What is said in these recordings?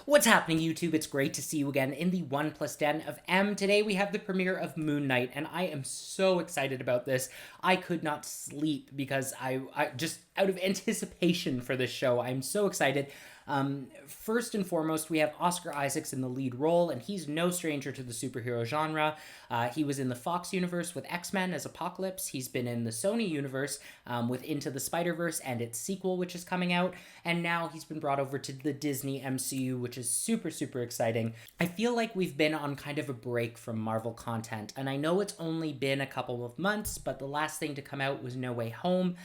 What's happening, YouTube? It's great to see you again in the 1+ Den of M. Today we have the premiere of Moon Knight, and I am so excited about this. I could not sleep because I just out of anticipation for this show. I'm so excited. First and foremost, we have Oscar Isaacs in the lead role, and he's no stranger to the superhero genre. He was in the Fox universe with X-Men as Apocalypse. He's been in the Sony universe with Into the Spider-Verse and its sequel, which is coming out. And now he's been brought over to the Disney MCU, which is super, super exciting. I feel like we've been on kind of a break from Marvel content, and I know it's only been a couple of months, but the last thing to come out was No Way Home.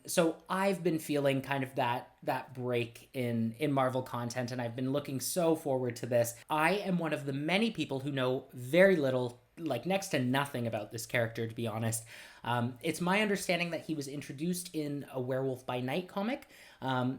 So I've been feeling kind of that break in Marvel content, and I've been looking so forward to this. I am one of the many people who know very little, like next to nothing about this character, to be honest. It's my understanding that he was introduced in a Werewolf by Night comic,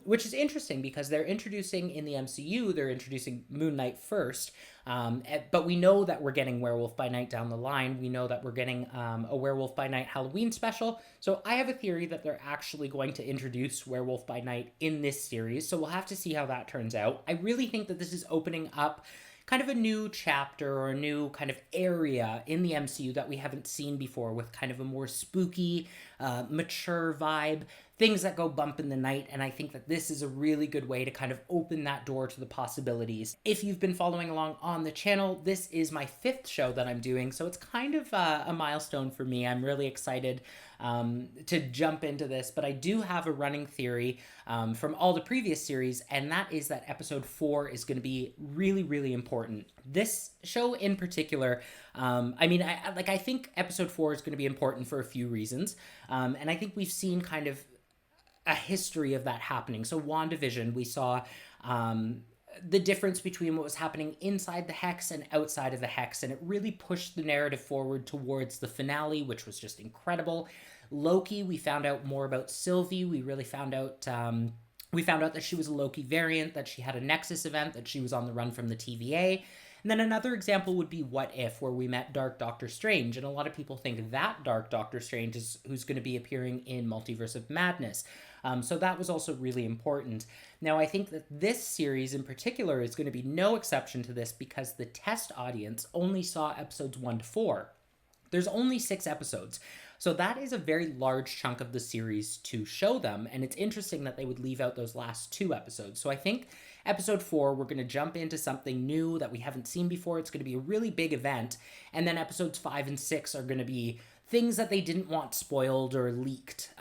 which is interesting because they're introducing in the MCU, they're introducing Moon Knight first, but we know that we're getting Werewolf by Night down the line. We know that we're getting a Werewolf by Night Halloween special, so I have a theory that they're actually going to introduce Werewolf by Night in this series, so we'll have to see how that turns out. I really think that this is opening up kind of a new chapter or a new kind of area in the MCU that we haven't seen before, with kind of a more spooky, mature vibe, things that go bump in the night, and I think that this is a really good way to kind of open that door to the possibilities. If you've been following along on the channel, this is my 5th show that I'm doing, so it's kind of a milestone for me. I'm really excited to jump into this, but I do have a running theory from all the previous series, and that is that episode 4 is going to be really, really important. This show in particular, I think episode 4 is going to be important for a few reasons, and I think we've seen kind of a history of that happening. So WandaVision, we saw the difference between what was happening inside the Hex and outside of the Hex, and it really pushed the narrative forward towards the finale, which was just incredible. Loki, we found out more about Sylvie. We really found out that she was a Loki variant, that she had a Nexus event, that she was on the run from the TVA. And then another example would be What If, where we met Dark Doctor Strange, and a lot of people think that Dark Doctor Strange is who's going to be appearing in Multiverse of Madness. So that was also really important. Now, I think that this series in particular is going to be no exception to this because the test audience only saw episodes 1 to 4. There's only 6 episodes. So that is a very large chunk of the series to show them, and it's interesting that they would leave out those last 2 episodes. So I think episode 4, we're going to jump into something new that we haven't seen before. It's going to be a really big event, and then episodes 5 and 6 are going to be things that they didn't want spoiled or leaked.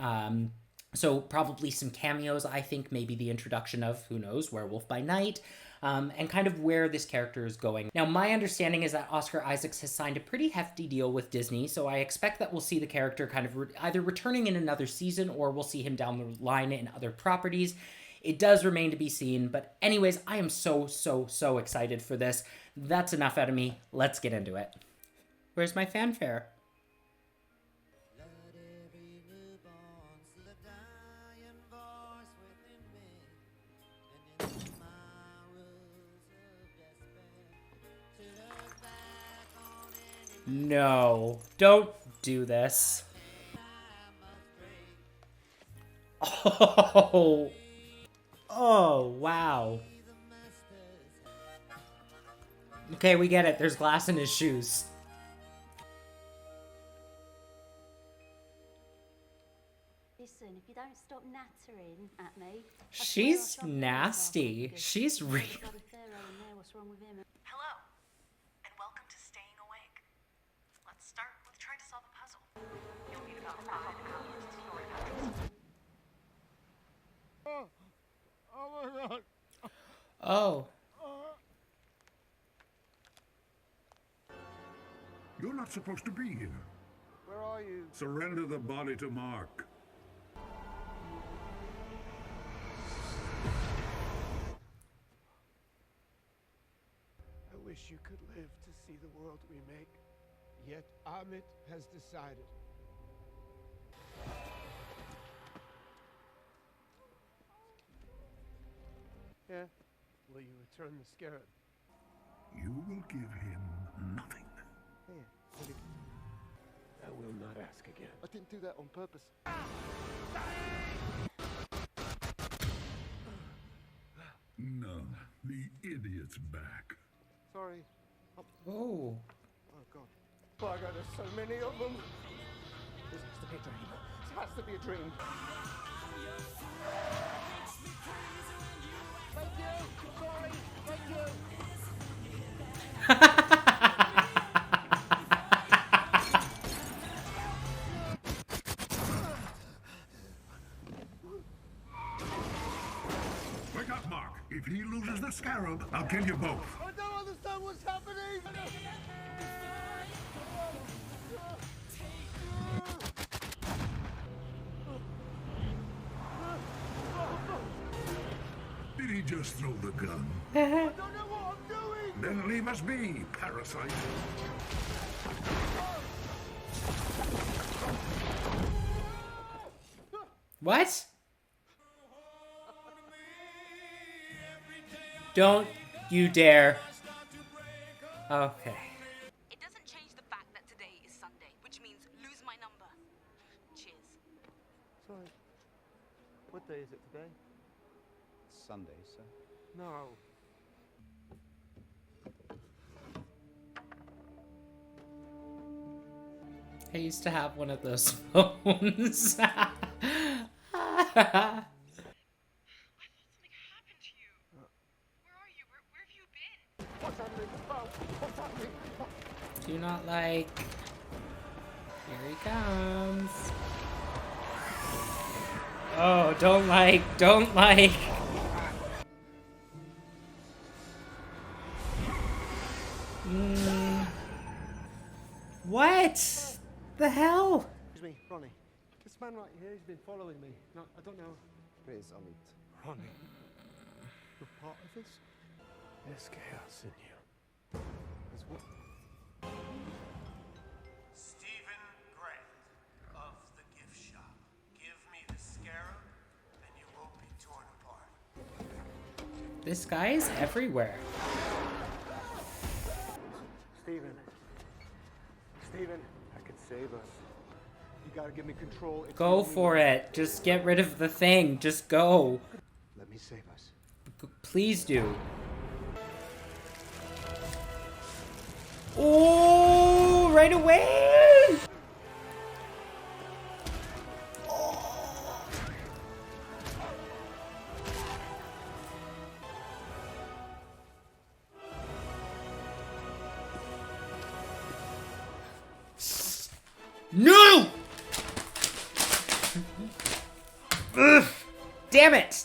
So probably some cameos, I think maybe the introduction of, who knows, Werewolf by Night, and kind of where this character is going. Now, my understanding is that Oscar Isaacs has signed a pretty hefty deal with Disney, so I expect that we'll see the character kind of either returning in another season, or we'll see him down the line in other properties. It does remain to be seen, but anyways, I am so, so, so excited for this. That's enough out of me. Let's get into it. Where's my fanfare? No, don't do this. Oh, wow. Okay, we get it. There's glass in his shoes. Listen, if you don't stop nattering at me... She's nasty. She's real. What's wrong with him? Hello, and welcome to Staying Awake. Let's start with trying to solve a puzzle. You'll need about 5 hours to sort it out. Oh my God. Oh. You're not supposed to be here. Where are you? Surrender the body to Mark. I wish you could live to see the world we make. Yet Amit has decided. Yeah? Will you return the scarab? You will give him nothing. Yeah. I will not ask again. I didn't do that on purpose. No, The idiot's back. Sorry. Oh. Oh, God. Bugger, there's so many of them. This has to be a dream. This has to be a dream. Thank you. Sorry. Thank you. Wake up, Mark. If he loses the scarab, I'll kill you both. I don't understand what's happening. Did he just throw the gun? I don't know what I'm doing. Then leave us be, parasite. What? Don't you dare. Okay. It doesn't change the fact that today is Sunday, which means lose my number. Cheers. Sorry. What day is it today? Sunday, sir. No. I used to have one of those phones. Something happened to you. Where are you? Where have you been? What's happening? Oh, what's happening? Do not like. Here he comes. Oh, don't like, don't like. What? The hell? Excuse me, Ronnie. This man right here, he's been following me. No, I don't know. Please, Amit. Ronnie, you're part of this? There's chaos in you. There's what? Stephen Grant of the gift shop. Give me the scarab and you won't be torn apart. This guy is everywhere. Stephen. Stephen, I can save us. You gotta give me control. It's Go the only for way. it. Just get rid of the thing. Just go. Let me save us. Please do. Oh, right away! No! Ugh, damn it!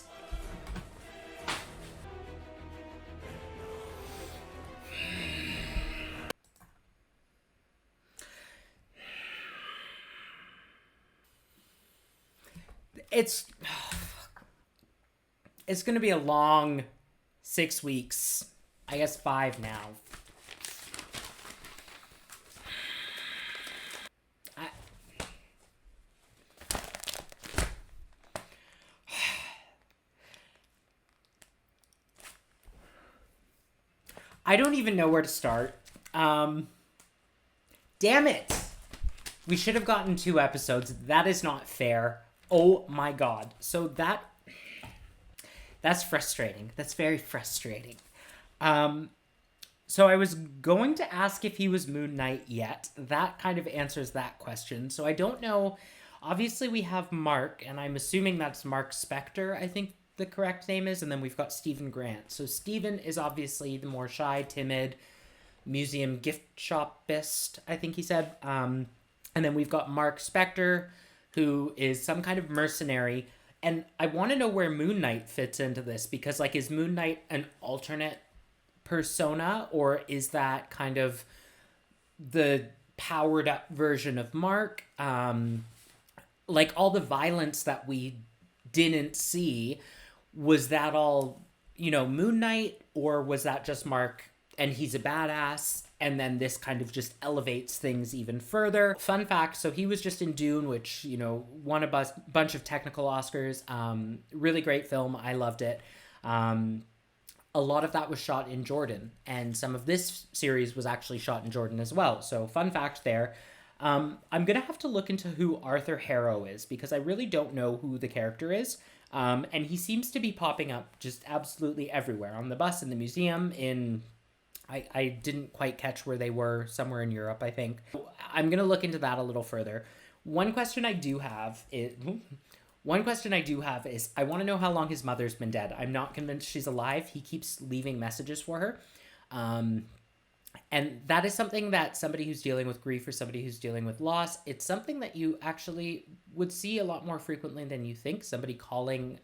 It's gonna be a long 6 weeks. I guess 5 now. I don't even know where to start. Damn it! We should have gotten 2 episodes. That is not fair. Oh my god. So that's frustrating. That's very frustrating. So I was going to ask if he was Moon Knight yet. That kind of answers that question. So I don't know. Obviously we have Mark, and I'm assuming that's Mark Spector, I think the correct name is, and then we've got Stephen Grant. So Stephen is obviously the more shy, timid, museum gift shopist, I think he said. And then we've got Mark Spector, who is some kind of mercenary. And I want to know where Moon Knight fits into this, because, like, is Moon Knight an alternate persona, or is that kind of the powered up version of Mark? Like, all the violence that we didn't see, was that all, Moon Knight, or was that just Mark and he's a badass, and then this kind of just elevates things even further? Fun fact, so he was just in Dune, which, won a bunch of technical Oscars. Really great film. I loved it. A lot of that was shot in Jordan, and some of this series was actually shot in Jordan as well. So fun fact there. I'm going to have to look into who Arthur Harrow is, because I really don't know who the character is. And he seems to be popping up just absolutely everywhere, on the bus, in the museum, in... I didn't quite catch where they were, somewhere in Europe, I think. I'm going to look into that a little further. One question I do have is I want to know how long his mother's been dead. I'm not convinced she's alive. He keeps leaving messages for her. And that is something that somebody who's dealing with grief or somebody who's dealing with loss, it's something that you actually would see a lot more frequently than you think. Somebody calling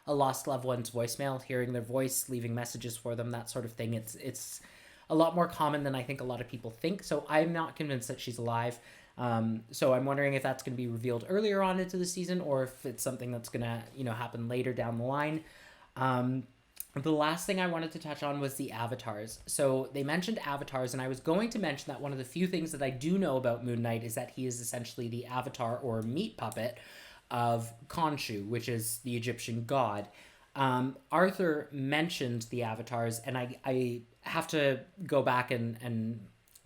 a lost loved one's voicemail, hearing their voice, leaving messages for them, that sort of thing. It's a lot more common than I think a lot of people think. So I'm not convinced that she's alive. So I'm wondering if that's going to be revealed earlier on into the season, or if it's something that's going to, happen later down the line. The last thing I wanted to touch on was the avatars. So they mentioned avatars, and I was going to mention that one of the few things that I do know about Moon Knight is that he is essentially the avatar or meat puppet of Khonshu, which is the Egyptian god. Arthur mentioned the avatars, and I have to go back and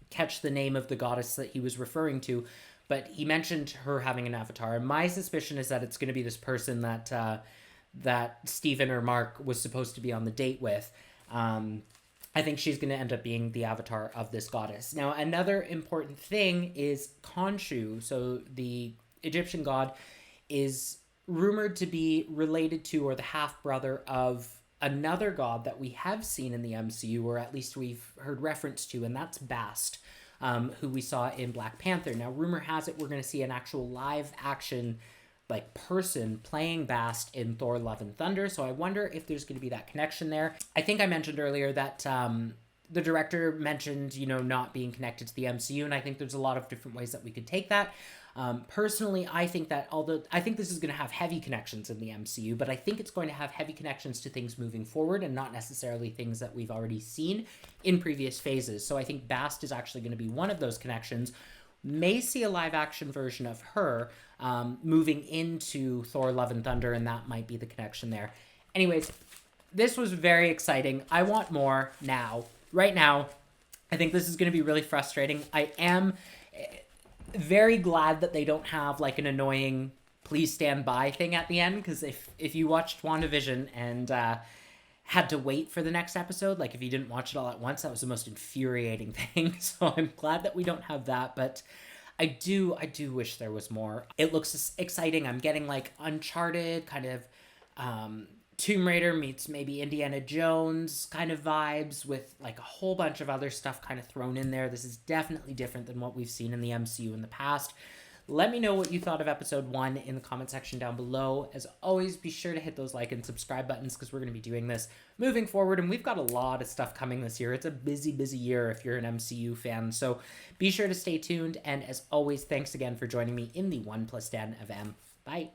catch the name of the goddess that he was referring to, but he mentioned her having an avatar. And my suspicion is that it's going to be this person that Stephen or Mark was supposed to be on the date with. I think she's going to end up being the avatar of this goddess. Now, another important thing is Khonshu, so the Egyptian god, is rumored to be related to, or the half-brother of, another god that we have seen in the MCU, or at least we've heard reference to, and that's Bast, who we saw in Black Panther. Now, rumor has it we're going to see an actual live-action person playing Bast in Thor Love and Thunder, so I wonder if there's going to be that connection there. I think I mentioned earlier that the director mentioned, not being connected to the MCU, and I think there's a lot of different ways that we could take that. Personally, I think that I think this is going to have heavy connections in the MCU, but I think it's going to have heavy connections to things moving forward and not necessarily things that we've already seen in previous phases. So I think Bast is actually going to be one of those connections. May see a live action version of her moving into Thor Love and Thunder, and that might be the connection there. Anyways, this was very exciting. I want more now. Right now, I think this is going to be really frustrating. I am very glad that they don't have an annoying please stand by thing at the end, because if you watched WandaVision and had to wait for the next episode, if you didn't watch it all at once, that was the most infuriating thing. So I'm glad that we don't have that, but I do wish there was more. It looks exciting. I'm getting Uncharted kind of Tomb Raider meets maybe Indiana Jones kind of vibes, with a whole bunch of other stuff kind of thrown in there. This is definitely different than what we've seen in the MCU in the past. Let me know what you thought of episode 1 in the comment section down below. As always, be sure to hit those like and subscribe buttons, because we're going to be doing this moving forward, and we've got a lot of stuff coming this year. It's a busy year if you're an MCU fan, so be sure to stay tuned, and as always, thanks again for joining me in the 1+10 of M. Bye!